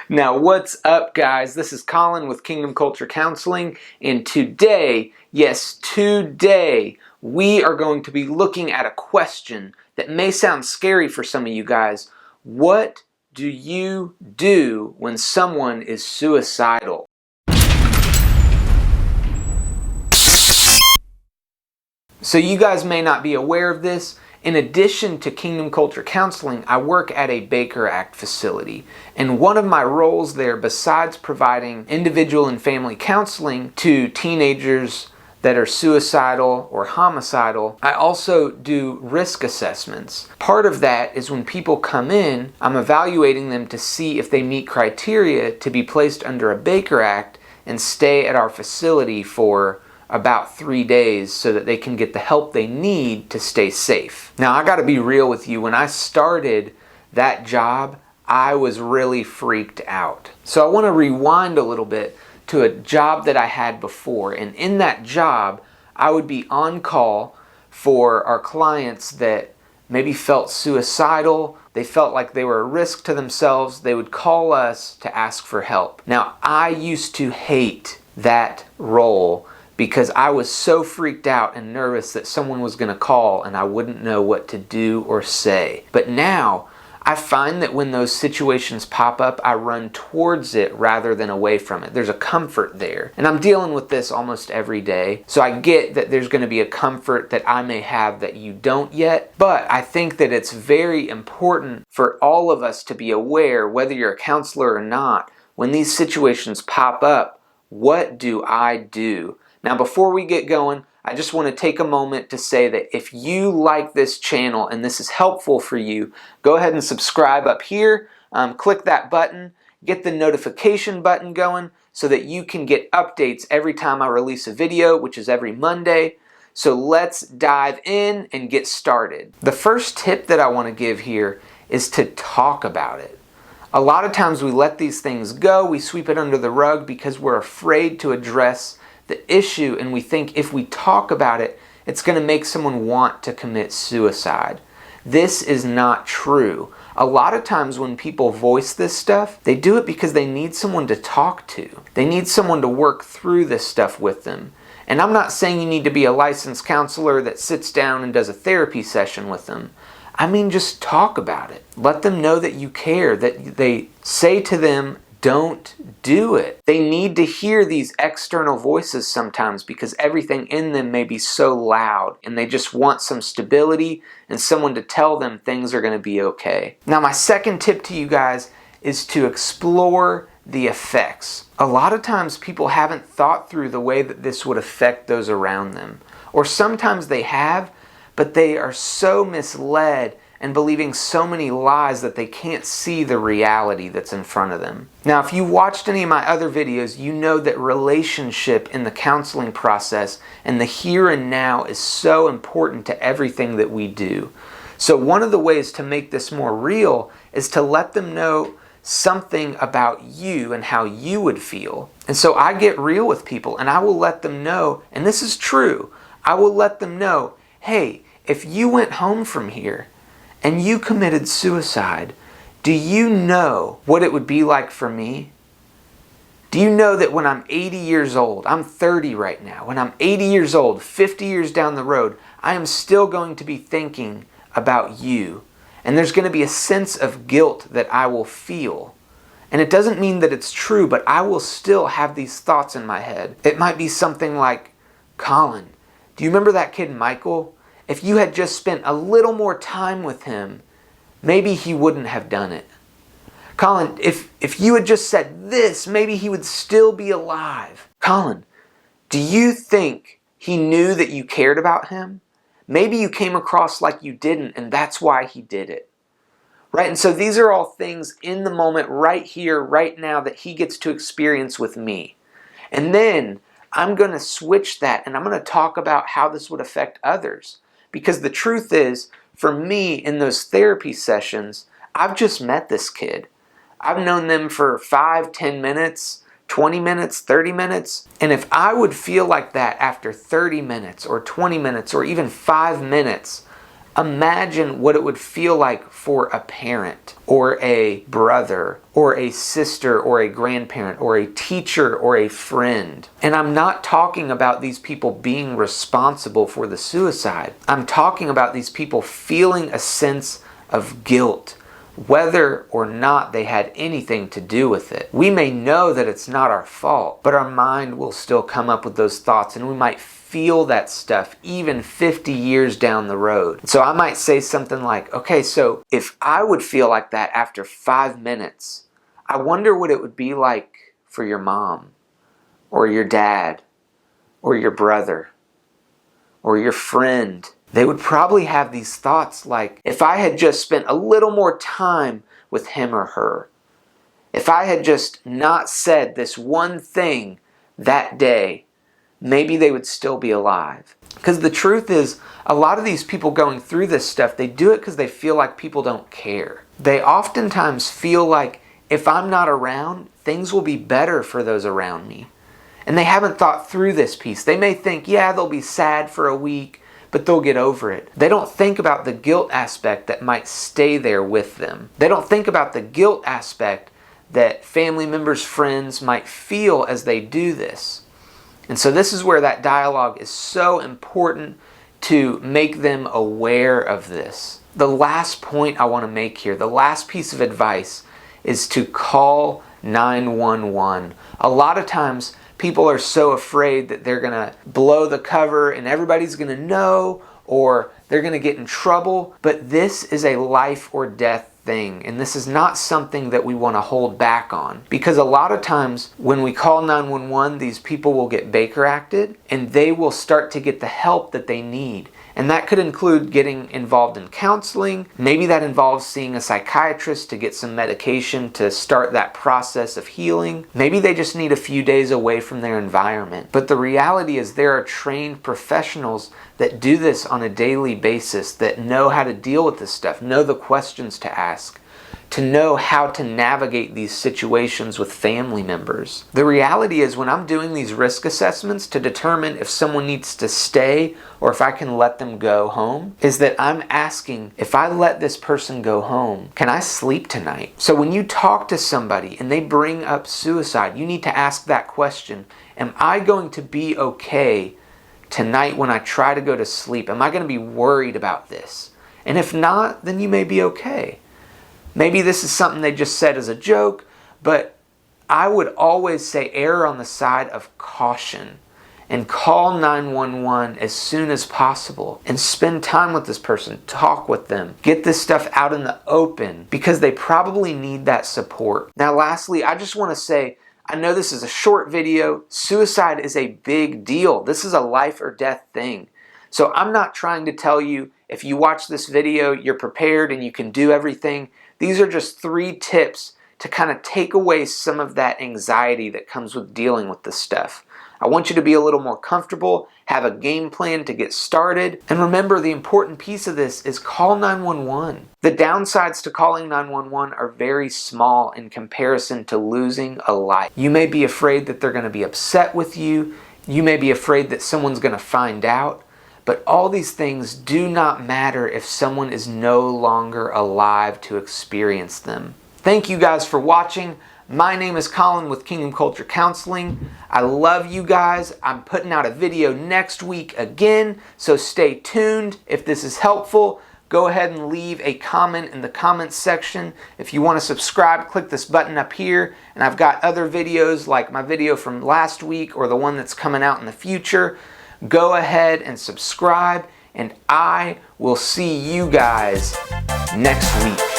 Now, what's up, guys? This is Colin with Kingdom Culture Counseling, and today, yes, today, we are going to be looking at a question that may sound scary for some of you guys. What do you do when someone is suicidal? So you guys may not be aware of this. In addition to Kingdom Culture Counseling, I work at a Baker Act facility. And one of my roles there, besides providing individual and family counseling to teenagers that are suicidal or homicidal, I also do risk assessments. Part of that is when people come in, I'm evaluating them to see if they meet criteria to be placed under a Baker Act and stay at our facility for about 3 days so that they can get the help they need to stay safe. Now, I gotta be real with you. When I started that job, I was really freaked out. So I wanna rewind a little bit to a job that I had before. And in that job, I would be on call for our clients that maybe felt suicidal. They felt like they were a risk to themselves. They would call us to ask for help. Now, I used to hate that role because I was so freaked out and nervous that someone was going to call and I wouldn't know what to do or say. But now, I find that when those situations pop up, I run towards it rather than away from it. There's a comfort there. And I'm dealing with this almost every day. So I get that there's going to be a comfort that I may have that you don't yet. But I think that it's very important for all of us to be aware, whether you're a counselor or not, when these situations pop up, what do I do? Now, before we get going, I just want to take a moment to say that if you like this channel and this is helpful for you, go ahead and subscribe up here. Click that button, get the notification button going so that you can get updates every time I release a video, which is every Monday. So let's dive in and get started. The first tip that I want to give here is to talk about it. A lot of times we let these things go, we sweep it under the rug because we're afraid to address the issue, and we think if we talk about it, it's going to make someone want to commit suicide. This is not true. A lot of times when people voice this stuff, they do it because they need someone to talk to. They need someone to work through this stuff with them. And I'm not saying you need to be a licensed counselor that sits down and does a therapy session with them. I mean, just talk about it. Let them know that you care, that they say to them, don't do it. They need to hear these external voices sometimes because everything in them may be so loud and they just want some stability and someone to tell them things are going to be okay. Now, my second tip to you guys is to explore the effects. A lot of times people haven't thought through the way that this would affect those around them. Or sometimes they have, but they are so misled and believing so many lies that they can't see the reality that's in front of them. Now, if you watched any of my other videos, you know that relationship in the counseling process and the here and now is so important to everything that we do. So one of the ways to make this more real is to let them know something about you and how you would feel. And so I get real with people and I will let them know, and this is true, I will let them know, hey, if you went home from here and you committed suicide, do you know what it would be like for me? Do you know that when I'm 80 years old, I'm 30 right now, when I'm 80 years old, 50 years down the road, I am still going to be thinking about you. And there's going to be a sense of guilt that I will feel. And it doesn't mean that it's true, but I will still have these thoughts in my head. It might be something like, Colin, do you remember that kid Michael? If you had just spent a little more time with him, maybe he wouldn't have done it. Colin, if you had just said this, maybe he would still be alive. Colin, do you think he knew that you cared about him? Maybe you came across like you didn't, and that's why he did it. Right? And so these are all things in the moment, right here, right now, that he gets to experience with me. And then I'm going to switch that, and I'm going to talk about how this would affect others. Because the truth is, for me, in those therapy sessions, I've just met this kid. I've known them for 5, 10 minutes, 20 minutes, 30 minutes. And if I would feel like that after 30 minutes or 20 minutes or even 5 minutes, Imagine what it would feel like for a parent or a brother or a sister or a grandparent or a teacher or a friend. And I'm not talking about these people being responsible for the suicide. I'm talking about these people feeling a sense of guilt, whether or not they had anything to do with it. We may know that it's not our fault, but our mind will still come up with those thoughts, and we might feel that stuff even 50 years down the road. So I might say something like, okay, so if I would feel like that after 5 minutes, I wonder what it would be like for your mom or your dad or your brother or your friend. They would probably have these thoughts like, if I had just spent a little more time with him or her, if I had just not said this one thing that day, maybe they would still be alive. Because the truth is, a lot of these people going through this stuff, they do it because they feel like people don't care. They oftentimes feel like, if I'm not around, things will be better for those around me. And they haven't thought through this piece. They may think, yeah, they'll be sad for a week, but they'll get over it. They don't think about the guilt aspect that might stay there with them. They don't think about the guilt aspect that family members, friends might feel as they do this. And so this is where that dialogue is so important, to make them aware of this. The last point I want to make here, the last piece of advice, is to call 911. A lot of times people are so afraid that they're going to blow the cover and everybody's going to know, or they're going to get in trouble. But this is a life or death thing, and this is not something that we want to hold back on, because a lot of times when we call 911, these people will get Baker acted and they will start to get the help that they need. And that could include getting involved in counseling. Maybe that involves seeing a psychiatrist to get some medication to start that process of healing. Maybe they just need a few days away from their environment. But the reality is, there are trained professionals that do this on a daily basis, that know how to deal with this stuff, know the questions to ask, to know how to navigate these situations with family members. The reality is, when I'm doing these risk assessments to determine if someone needs to stay or if I can let them go home, is that I'm asking, if I let this person go home, can I sleep tonight? So when you talk to somebody and they bring up suicide, you need to ask that question. Am I going to be okay tonight when I try to go to sleep? Am I going to be worried about this? And if not, then you may be okay. Maybe this is something they just said as a joke, but I would always say err on the side of caution and call 911 as soon as possible and spend time with this person, talk with them, get this stuff out in the open, because they probably need that support. Now, lastly, I just want to say, I know this is a short video. Suicide is a big deal. This is a life or death thing. So I'm not trying to tell you, if you watch this video, you're prepared and you can do everything. These are just 3 tips to kind of take away some of that anxiety that comes with dealing with this stuff. I want you to be a little more comfortable, have a game plan to get started, and remember, the important piece of this is call 911. The downsides to calling 911 are very small in comparison to losing a life. You may be afraid that they're going to be upset with you. You may be afraid that someone's going to find out. But all these things do not matter if someone is no longer alive to experience them. Thank you guys for watching. My name is Colin with Kingdom Culture Counseling. I love you guys. I'm putting out a video next week again, so stay tuned. If this is helpful, go ahead and leave a comment in the comments section. If you want to subscribe, click this button up here. And I've got other videos like my video from last week or the one that's coming out in the future. Go ahead and subscribe, and I will see you guys next week.